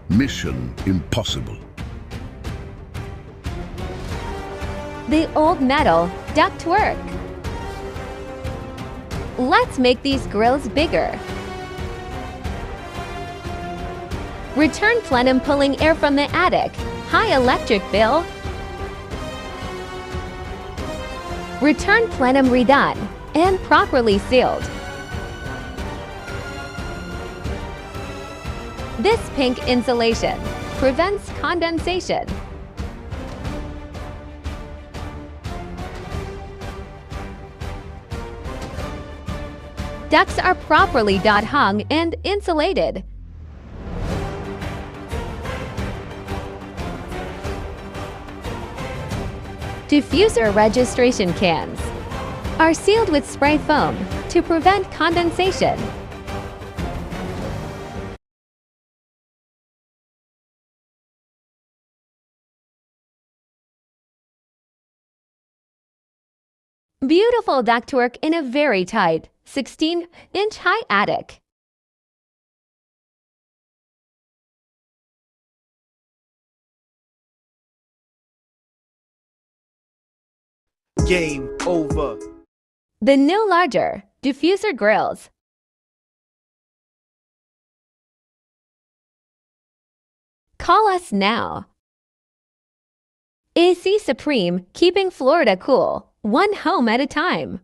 Mission impossible. The old metal ductwork. Let's make these grills bigger. Return plenum pulling air from the attic. High electric bill. Return plenum redone and properly sealed. This pink insulation prevents condensation. Ducts are properly hung and insulated. Diffuser registration cans are sealed with spray foam to prevent condensation. Beautiful ductwork in a very tight 16-inch high attic. Game over. The new larger diffuser grills. Call us now. AC Supreme, keeping Florida cool, one home at a time.